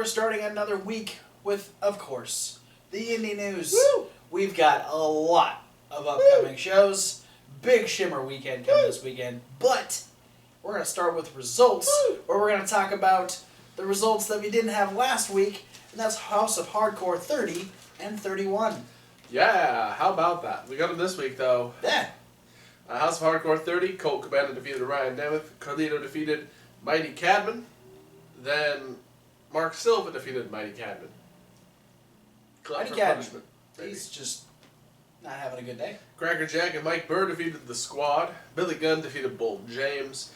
we're starting another week with, of course, the Indy news. Woo! We've got a lot of upcoming shows. Big Shimmer weekend coming this weekend. But we're going to start with results, where we're going to talk about the results that we didn't have last week, and that's House of Hardcore 30 and 31. Yeah, how about that? We got them this week, though. Yeah. House of Hardcore 30, Colt Cabana defeated Ryan Nemeth. Carlito defeated Mighty Cadman. Then Mark Silva defeated Mighty Cadman. Mighty Cadman. He's just not having a good day. Cracker Jack and Mike Burr defeated the Squad. Billy Gunn defeated Bolt James.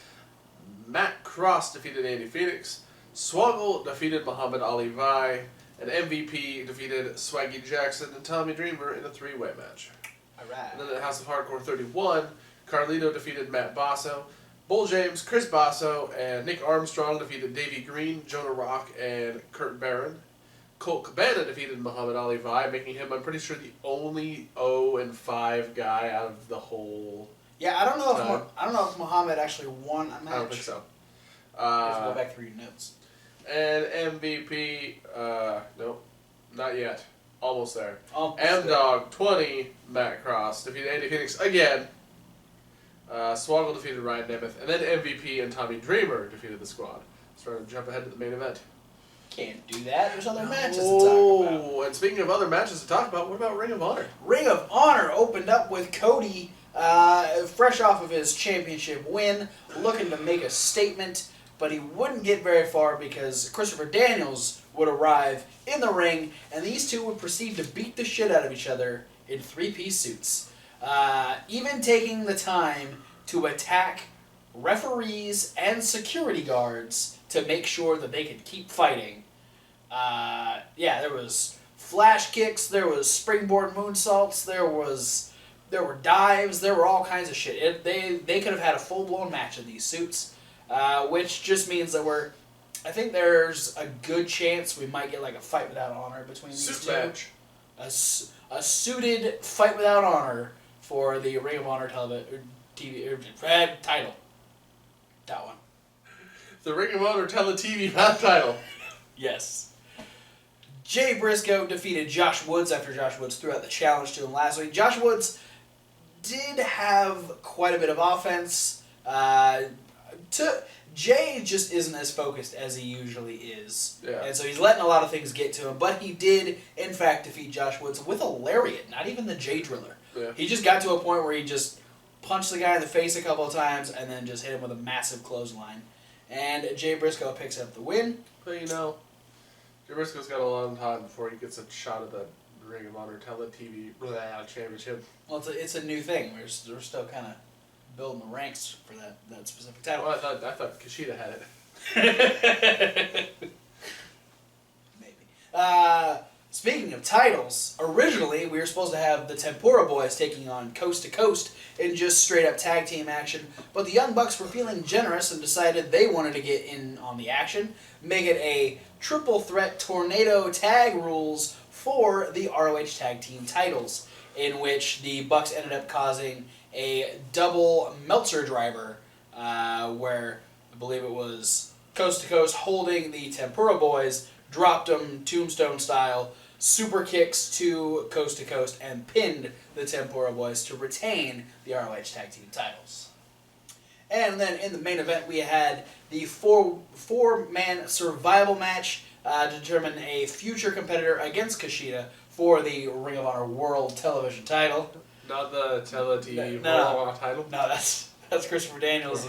Matt Cross defeated Andy Phoenix. Swoggle defeated Muhammad Ali Vai. And MVP defeated Swaggy Jackson and Tommy Dreamer in a three-way match. Alright. And then at House of Hardcore 31, Carlito defeated Matt Basso. Bull James, Chris Basso, and Nick Armstrong defeated Davey Green, Jonah Rock, and Kurt Barron. Colt Cabana defeated Muhammad Ali Vai, making him, I'm pretty sure, the only 0-5 guy out of the whole. Yeah, I don't know if Muhammad actually won a match. I don't think so. You have to go back through your notes. And MVP, nope, not yet. Almost there. Almost M-Dog 20, Matt Cross defeated Andy Phoenix again. Swoggle defeated Ryan Nemeth, and then MVP and Tommy Dreamer defeated the Squad. Starting to jump ahead to the main event. Can't do that. There's other matches to talk about. Oh, and speaking of other matches to talk about, what about Ring of Honor? Ring of Honor opened up with Cody, fresh off of his championship win, looking to make a statement, but he wouldn't get very far because Christopher Daniels would arrive in the ring, and these two would proceed to beat the shit out of each other in three-piece suits. Even taking the time to attack referees and security guards to make sure that they could keep fighting. There was flash kicks, there was springboard moonsaults, there were dives, there were all kinds of shit. They could have had a full-blown match in these suits, which just means that I think there's a good chance we might get like a fight without honor between these Suit two. match. A suited fight without honor for the Ring of Honor TV title. That one. The Ring of Honor Tele-TV title. Yes. Jay Briscoe defeated Josh Woods after Josh Woods threw out the challenge to him last week. Josh Woods did have quite a bit of offense. Jay just isn't as focused as he usually is. Yeah. And so he's letting a lot of things get to him. But he did, in fact, defeat Josh Woods with a lariat, not even the Jay Driller. Yeah. He just got to a point where he just punched the guy in the face a couple of times and then just hit him with a massive clothesline. And Jay Briscoe picks up the win. But Jay Briscoe's got a long time before he gets a shot at the Ring of Honor Tele-TV championship. Well, it's a new thing. We're still kind of building the ranks for that specific title. Well, I thought Kushida had it. Maybe. Speaking of titles, originally we were supposed to have the Tempura Boys taking on Coast to Coast in just straight up tag team action, but the Young Bucks were feeling generous and decided they wanted to get in on the action, make it a triple threat tornado tag rules for the ROH tag team titles, in which the Bucks ended up causing a double Meltzer driver, where I believe it was Coast to Coast holding the Tempura Boys, dropped them tombstone style, super kicks to Coast, and pinned the Tempura Boys to retain the ROH tag team titles. And then in the main event we had the four-man survival match to determine a future competitor against Kushida for the Ring of Honor World Television title. Not the Tele-TV title? No, that's Christopher Daniels.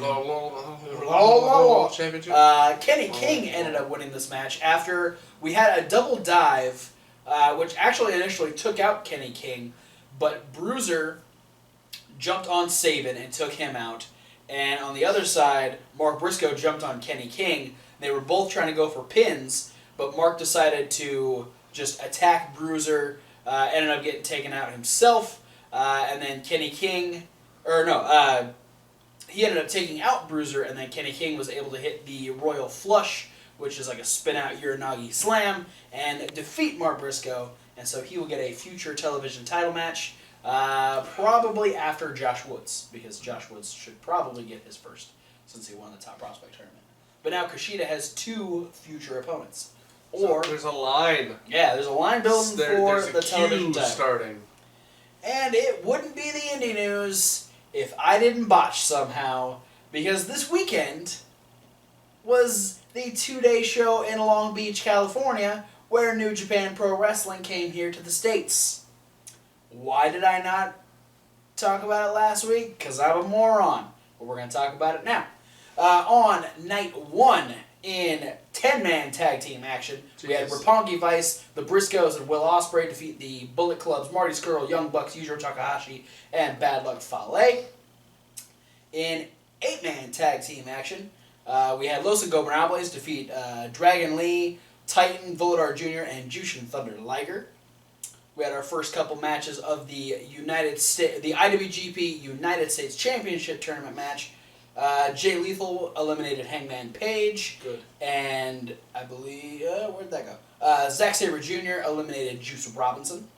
Championship. Kenny King ended up winning this match after we had a double dive, which actually initially took out Kenny King, but Bruiser jumped on Sabin and took him out. And on the other side, Mark Briscoe jumped on Kenny King. They were both trying to go for pins, but Mark decided to just attack Bruiser, ended up getting taken out himself, and then he ended up taking out Bruiser, and then Kenny King was able to hit the Royal Flush, which is like a spin-out Uranagi slam, and defeat Mark Briscoe, and so he will get a future television title match, probably after Josh Woods, because Josh Woods should probably get his first, since he won the Top Prospect Tournament. But now Kushida has two future opponents. Or so there's a line. Yeah, there's a line building for the television title. Starting. And it wouldn't be the Indy news if I didn't botch somehow, because this weekend was the 2-day show in Long Beach, California, where New Japan Pro Wrestling came here to the States. Why did I not talk about it last week? Because I'm a moron. But we're going to talk about it now. On night 1 in 10-man tag team action, we had Roppongi Vice, the Briscoes, and Will Ospreay defeat the Bullet Club's Marty Scurll, Young Bucks, Yujiro Takahashi, and Bad Luck Fale. In 8-man tag team action, we had Los Ingobernables defeat Dragon Lee, Titan, Volador Jr., and Jushin Thunder Liger. We had our first couple matches of the IWGP United States Championship Tournament match. Jay Lethal eliminated Hangman Page. Good. And I believe, where'd that go? Zack Sabre Jr. eliminated Juice Robinson.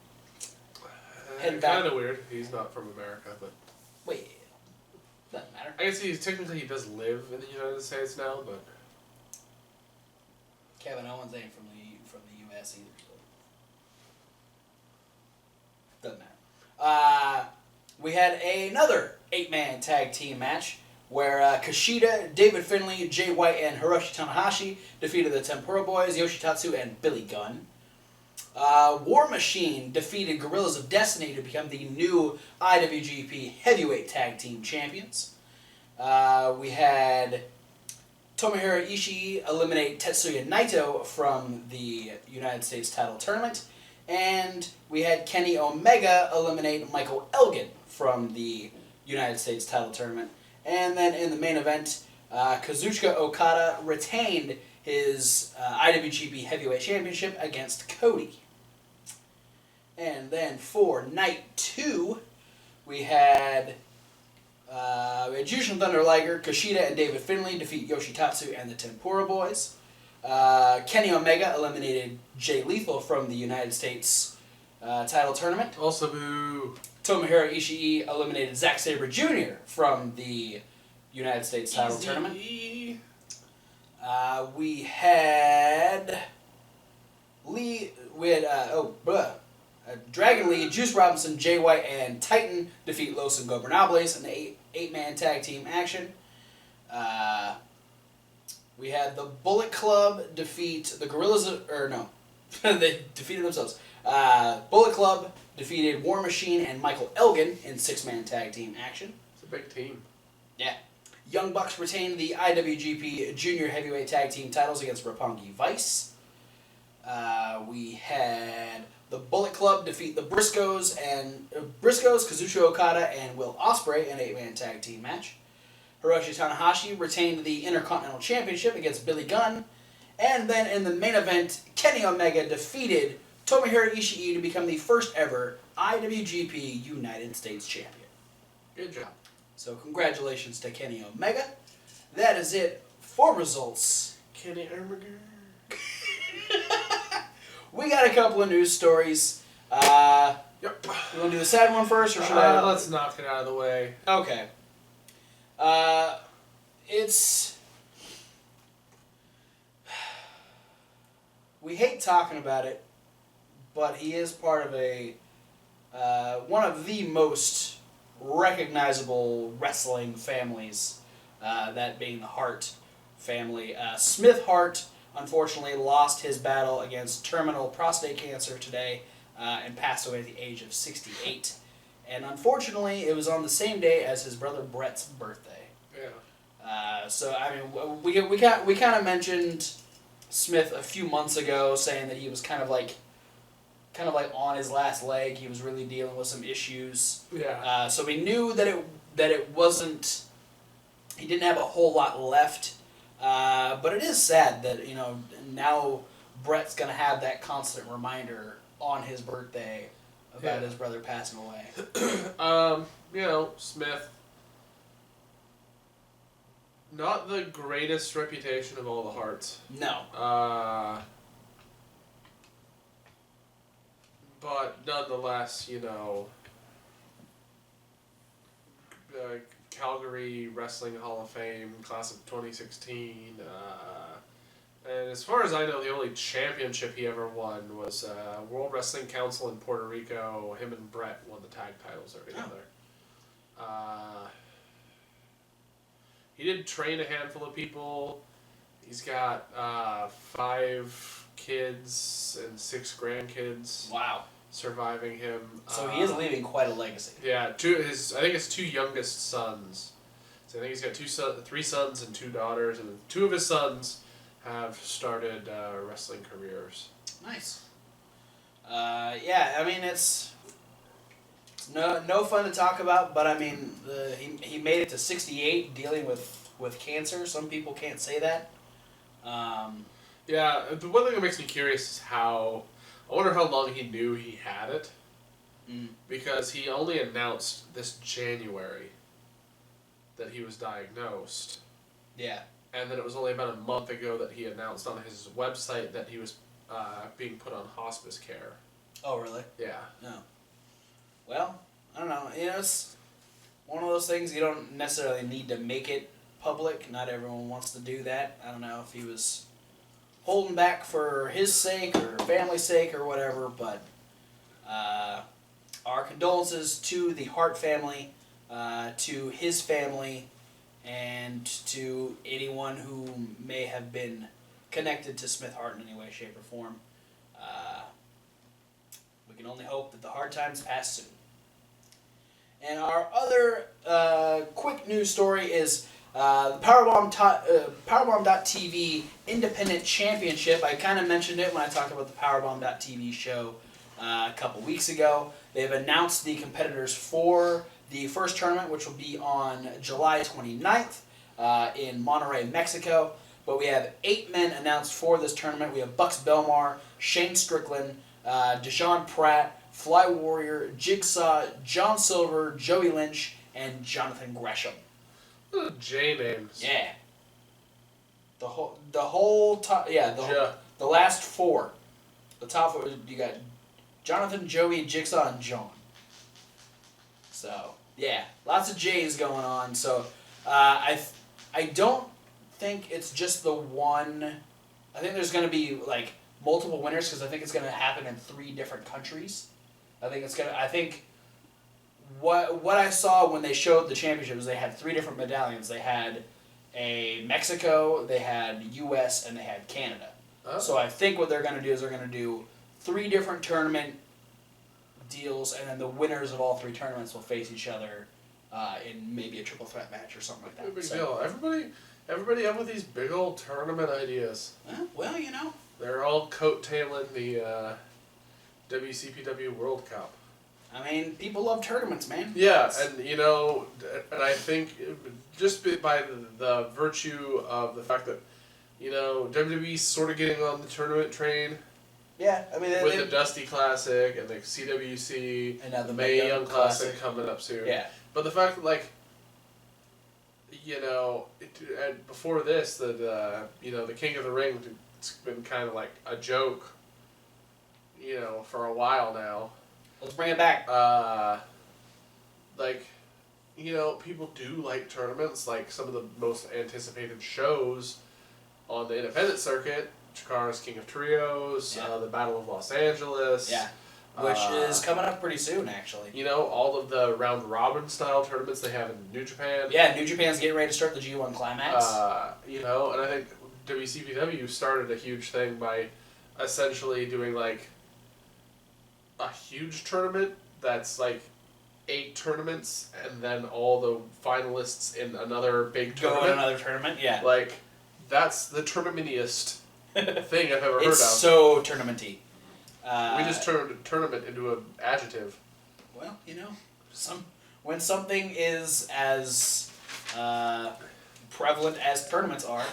Kind of weird. He's not from America, but... Wait, doesn't matter. I guess technically he does live in the United States now, but... Kevin Owens ain't from the U.S. either, so... Doesn't matter. We had another 8-man tag team match where Kushida, David Finlay, Jay White, and Hiroshi Tanahashi defeated the Tempura Boys, Yoshitatsu, and Billy Gunn. War Machine defeated Guerrillas of Destiny to become the new IWGP Heavyweight Tag Team Champions. We had Tomohiro Ishii eliminate Tetsuya Naito from the United States title tournament. And we had Kenny Omega eliminate Michael Elgin from the United States title tournament. And then in the main event, Kazuchika Okada retained his IWGP Heavyweight Championship against Cody. And then for night 2, we had Jushin Thunder Liger, Kushida, and David Finlay defeat Yoshitatsu and the Tempura Boys. Kenny Omega eliminated Jay Lethal from the United States title tournament. Also boo. Tomohiro Ishii eliminated Zack Sabre Jr. from the United States title tournament. We had Dragon Lee, Juice Robinson, Jay White, and Titan defeat Los Ingobernables in the 8-man tag team action. We had the Bullet Club defeat the Guerrillas, they defeated themselves. Bullet Club defeated War Machine and Michael Elgin in 6-man tag team action. It's a big team. Yeah. Young Bucks retained the IWGP Junior Heavyweight Tag Team titles against Roppongi Vice. We had the Bullet Club defeat the Briscoes, Kazuchika Okada, and Will Ospreay in an 8-man tag team match. Hiroshi Tanahashi retained the Intercontinental Championship against Billy Gunn. And then in the main event, Kenny Omega defeated Tomohiro Ishii to become the first ever IWGP United States Champion. Good job. So congratulations to Kenny Omega. That is it for results. Kenny Omega. We got a couple of news stories. Yep. You want to do the sad one first, or should I? Let's knock it out of the way. Okay. We hate talking about it, but he is part of one of the most recognizable wrestling families, that being the Hart family. Smith Hart, unfortunately, lost his battle against terminal prostate cancer today and passed away at the age of 68. And unfortunately, it was on the same day as his brother Brett's birthday. Yeah. So I mean, we kind of mentioned Smith a few months ago, saying that he was kind of like on his last leg. He was really dealing with some issues. Yeah. So we knew that it wasn't. He didn't have a whole lot left. But it is sad that now Brett's gonna have that constant reminder on his birthday about his brother passing away. Smith. Not the greatest reputation of all the Harts. No. But nonetheless, Calgary Wrestling Hall of Fame, class of 2016, And as far as I know, the only championship he ever won was World Wrestling Council in Puerto Rico. Him and Brett won the tag titles there together. He did train a handful of people. He's got 5 kids and 6 grandkids. Wow. Surviving him. So he is leaving quite a legacy. Yeah, I think his 2 youngest sons. So I think he's got 3 sons and 2 daughters, and 2 of his sons have started wrestling careers. Nice. Yeah, I mean it's no fun to talk about, but I mean he made it to 68 dealing with cancer. Some people can't say that. Yeah, the one thing that makes me curious is I wonder how long he knew he had it. Because he only announced this January that he was diagnosed. Yeah. And then it was only about a month ago that he announced on his website that he was being put on hospice care. Oh, really? Yeah. No. Well, I don't know. You know, it's one of those things you don't necessarily need to make it public. Not everyone wants to do that. I don't know if he was holding back for his sake or family's sake or whatever, but our condolences to the Hart family, to his family, and to anyone who may have been connected to Smith Hart in any way, shape, or form. We can only hope that the hard times pass soon. And our other quick news story is the Powerbomb.tv Independent Championship. I kind of mentioned it when I talked about the Powerbomb.tv show a couple weeks ago. They've announced the competitors for the first tournament, which will be on July 29th in Monterrey, Mexico. But we have 8 men announced for this tournament. We have Bucks Belmar, Shane Strickland, Deshaun Pratt, Fly Warrior, Jigsaw, John Silver, Joey Lynch, and Jonathan Gresham. What J names. Yeah. The whole top, the last 4. The top 4, you got Jonathan, Joey, Jigsaw, and John. So, yeah, lots of J's going on. So, I don't think it's just the one. I think there's going to be like multiple winners because I think it's going to happen in 3 different countries. I think what I saw when they showed the championship is they had 3 different medallions. They had a Mexico, they had U.S., and they had Canada. Oh. So I think what they're going to do is they're going to do 3 different tournament deals, and then the winners of all 3 tournaments will face each other in maybe a triple threat match or something like that. Big deal. Everybody up with these big old tournament ideas. Well, you know. They're all coattailing the WCPW World Cup. I mean, people love tournaments, man. Yeah, and I think just by the virtue of the fact that, WWE's sort of getting on the tournament train. Yeah, I mean, with the Dusty Classic and the CWC and now the Mae Young Classic coming up soon. Yeah, but the fact that before this the King of the Ring, it's been kind of like a joke, for a while now. Let's bring it back. People do like tournaments, like some of the most anticipated shows on the independent circuit. Chikara's King of Trios, the Battle of Los Angeles. Yeah. Which is coming up pretty soon, actually. All of the round-robin style tournaments they have in New Japan. Yeah, New Japan's getting ready to start the G1 Climax. And I think WCPW started a huge thing by essentially doing, a huge tournament that's, 8 tournaments, and then all the finalists in another big tournament. Go in another tournament, yeah. That's the tournamentiest thing I've ever heard of. It's so tournamenty. We just turned tournament into an adjective. Well, when something is as prevalent as tournaments are,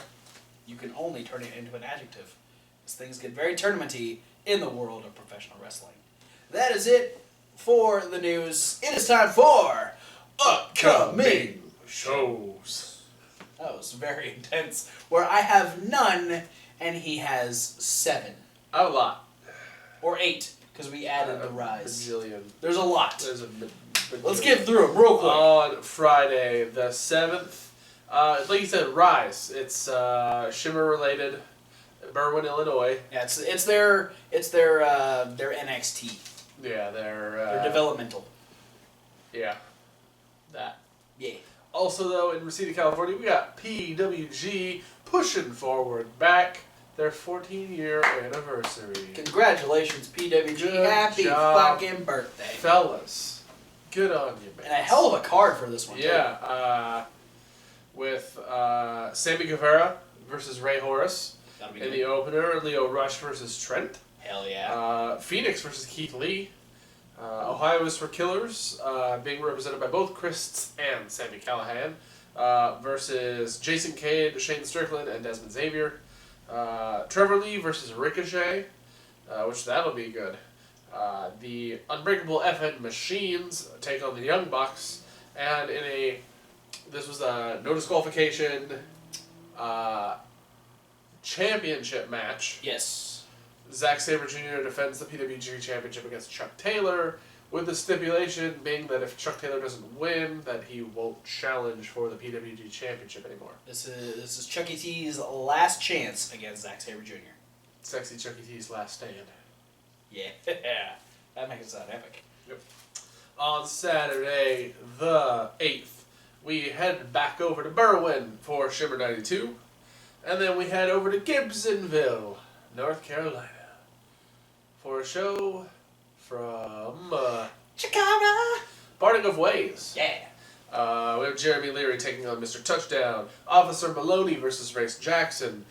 you can only turn it into an adjective. Because things get very tournamenty in the world of professional wrestling. That is it for the news. It is time for upcoming shows. That was very intense. Where I have none and he has 7. A lot. Or 8, because we added the Rise. Bajillion. There's a lot. There's a bajillion. Let's get through them real quick. On Friday, the 7th, like you said, Rise. It's Shimmer related. Berwyn, Illinois. Yeah, it's their NXT. Yeah, They're developmental. Yeah, that. Yeah. Also, though, in Reseda, California, we got PWG pushing forward back their 14-year anniversary. Congratulations, PWG. Good Happy job, fucking birthday. Fellas. Good on you, man. And a hell of a card for this one, Yeah, with Sammy Guevara versus Ray Horace. That'll be In good. the opener, Leo Rush versus Trent. Hell yeah. Phoenix versus Keith Lee. Ohio is for Killers, being represented by both Chris and Sammy Callahan, versus Jason Cade, Shane Strickland, and Desmond Xavier. Trevor Lee versus Ricochet, which that'll be good. The Unbreakable FN Machines take on the Young Bucks, and this was a no disqualification championship match. Yes. Zack Sabre Jr. defends the PWG Championship against Chuck Taylor, with the stipulation being that if Chuck Taylor doesn't win, that he won't challenge for the PWG Championship anymore. This is Chuck E. T's last chance against Zack Sabre Jr. Sexy Chuck E. T's last stand. Yeah. That makes it sound epic. Yep. On Saturday, the 8th, we head back over to Berwyn for Shimmer 92, and then we head over to Gibsonville, North Carolina, for a show from Chikara! Parting of Ways. Yeah. We have Jeremy Leary taking on Mr. Touchdown, Officer Maloney versus Race Jackson.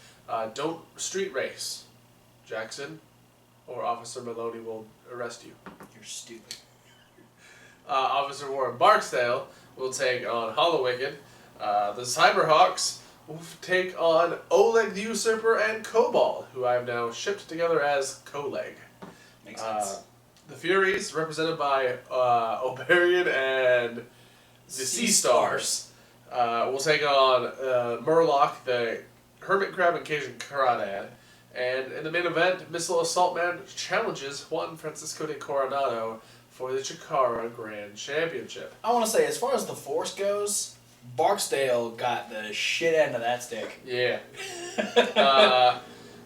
Don't street race, Jackson, or Officer Maloney will arrest you. You're stupid. Officer Warren Barksdale will take on Hollowicked. The Cyberhawks will take on Oleg the Usurper and Cobalt, who I have now shipped together as Coleg. Makes sense. The Furies, represented by Oberian and the Sea Stars, will take on Murloc, the Hermit Crab and Cajun Crawdad. And in the main event, Missile Assault Man challenges Juan Francisco de Coronado for the Chikara Grand Championship. I want to say, as far as the Force goes, Barksdale got the shit end of that stick. Yeah.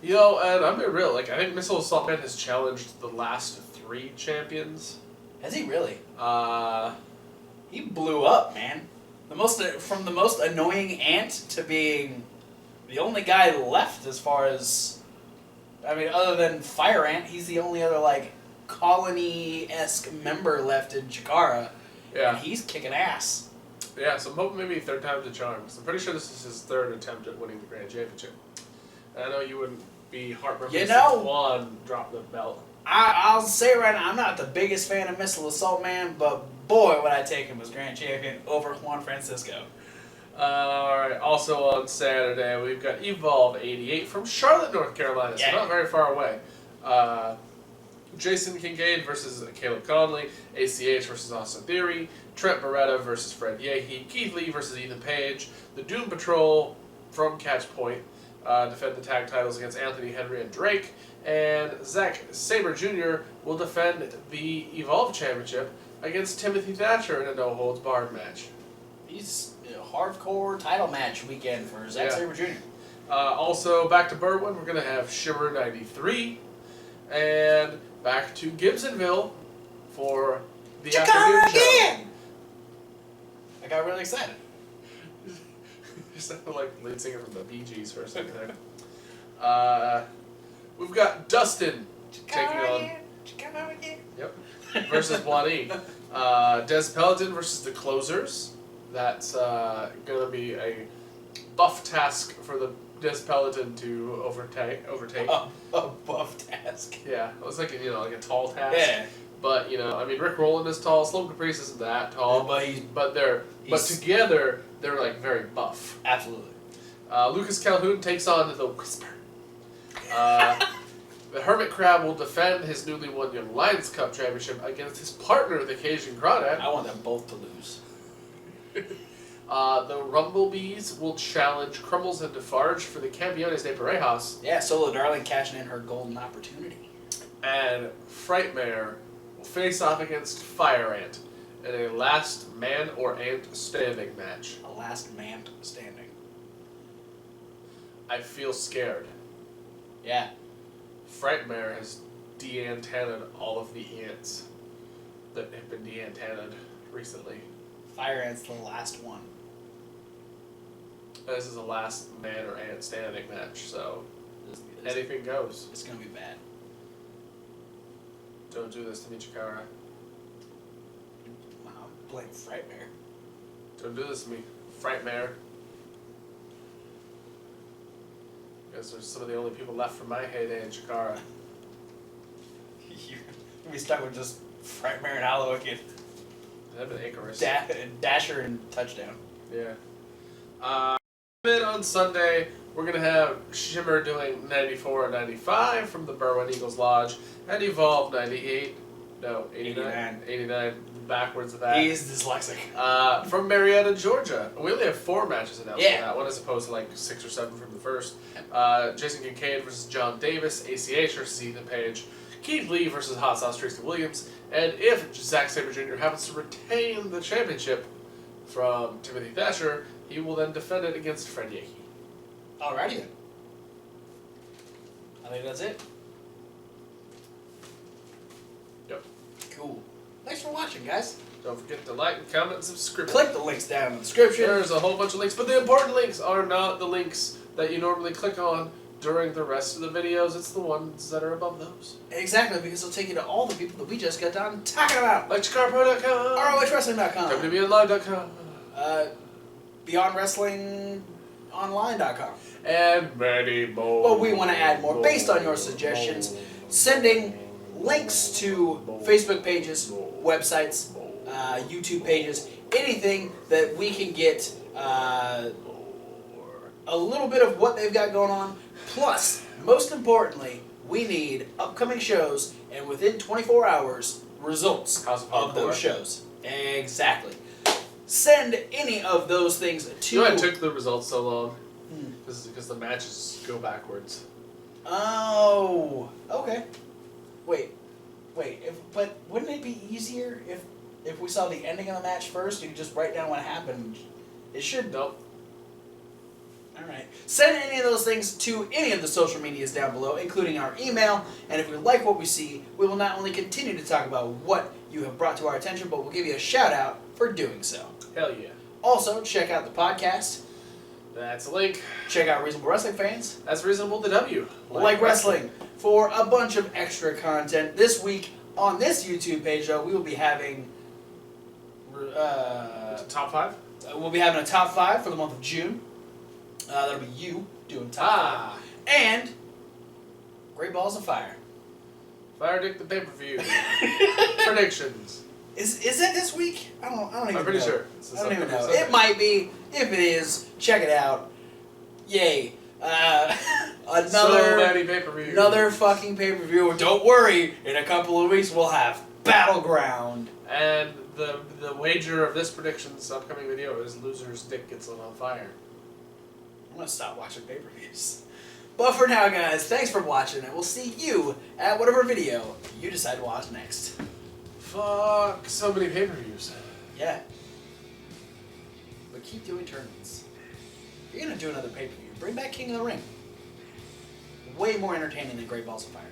And I'm being real, I think Missile Assault Man has challenged the last 3 champions. Has he really? Uh, He blew up, man. From the most annoying ant to being the only guy left as far as, other than Fire Ant, he's the only other, colony-esque member left in Chikara. yeah. And he's kicking ass. Yeah, so I'm hoping maybe 3rd time's a charm. 'Cause I'm pretty sure this is his 3rd attempt at winning the Grand Championship. And I know you wouldn't be heartbroken You if know- Juan dropped the belt. I'll say right now, I'm not the biggest fan of Missile Assault Man, but boy, would I take him as Grand Champion over Juan Francisco. Alright, also on Saturday, we've got Evolve 88 from Charlotte, North Carolina, so Yeah. not very far away. Jason Kincaid versus Caleb Conley, ACH versus Austin Theory, Trent Beretta versus Fred Yehi, Keith Lee versus Ethan Page, the Doom Patrol from Catch Point defend the tag titles against Anthony Henry and Drake, and Zack Sabre Jr. will defend the Evolve Championship against Timothy Thatcher in a no-holds-barred match. He's a hardcore title match weekend for Zack Yeah. Sabre Jr. Also, back to Berwyn, we're going to have Shimmer 93, and back to Gibsonville for the Chikara afternoon show. again! I got really excited. You sounded like the lead singer from the Bee Gees for a second there. We've got Dustin taking on Chikara again. versus Wani. Des Peloton versus the Closers. That's going to be a buff task for the Des Peloton to overtake. A buff task. Yeah, it was like a tall task. Yeah. But Rick Rowland is tall. Sloan Caprice isn't that tall. But But together they're very buff. absolutely. Lucas Calhoun takes on the Whisper. The Hermit Crab will defend his newly won Young Lions Cup championship against his partner, the Cajun Crawdad. I want them both to lose. The Rumblebees will challenge Crumbles and Defarge for the Campeones de Parejas. Yeah, Solo Darling cashing in her golden opportunity. And Frightmare will face off against Fire Ant in a last man or ant standing match. A last man standing. I feel scared. Yeah. Frightmare has de-antenned all of the ants that have been de-antenned recently. Fire Ant's the last one. This is a last man or ant standing match, so This- anything goes. It's gonna be bad. Don't do this to me, Chikara. Wow, blame Frightmare. Don't do this to me, Frightmare. Because there's some of the only people left from my heyday in Chikara. You're gonna be stuck with just Frightmare and Hollow again. That'd been Icarus. Dasher and Touchdown. Yeah. Then on Sunday, we're going to have Shimmer doing 94 and 95 from the Berwyn Eagles Lodge, and Evolve 98. No, 89. 89. Backwards of that. He's dyslexic. From Marietta, Georgia. We only have 4 matches announced Yeah. for that one, as opposed to like 6 or 7 from the first. Jason Kincaid versus John Davis, ACH versus Ethan Page, Keith Lee versus Hot Sauce Tracy Williams, and if Zack Sabre Jr. happens to retain the championship from Timothy Thatcher, he will then defend it against Fred Yakey. Alrighty then. I think that's it. Yep. Cool. Thanks for watching, guys. Don't forget to like, comment, and subscribe. Click the links down in the description. There's a whole bunch of links, but the important links are not the links that you normally click on during the rest of the videos. It's the ones that are above those. Exactly, because it'll take you to all the people that we just got done talking about. Like ChikaraPro.com, ROHWrestling.com. WWNLive.com, BeyondWrestlingOnline.com. and many more. But we want to add more based on your suggestions. Sending links to Facebook pages, websites, YouTube pages, anything that we can get a little bit of what they've got going on. Plus, most importantly, we need upcoming shows and within 24 hours, results House of of those Hardcore. shows. Exactly. Send any of those things to... You know why it took the results so long? Hmm. Because the matches go backwards. Oh, okay. Wait. But wouldn't it be easier if we saw the ending of the match first? You could just write down what happened. It should. Nope. All right. Send any of those things to any of the social medias down below, including our email. And if we like what we see, we will not only continue to talk about what you have brought to our attention, but we'll give you a shout out for doing so. Hell yeah. Also, check out the podcast. That's a link. Check out Reasonable Wrestling Fans. That's reasonable to W. Like wrestling for a bunch of extra content. This week on this YouTube page, though, we will be having Top 5? we'll be having a top 5 for the month of June. That'll be you doing top 5, and Great Balls of Fire. Fire Dick the pay-per-view. Predictions. Is it this week? I don't even know. I'm pretty sure. It's I don't even know. Sunday. It might be. If it is, check it out. Yay. So many pay-per-views. Another fucking pay-per-view. Don't worry, in a couple of weeks we'll have Battleground. And the wager of this prediction's upcoming video is loser's dick gets lit on fire. I'm gonna stop watching pay-per-views. But for now, guys, thanks for watching, and we'll see you at whatever video you decide to watch next. Fuck, so many pay-per-views. Yeah. But keep doing tournaments. If you're gonna do another pay-per-view, bring back King of the Ring. Way more entertaining than Great Balls of Fire.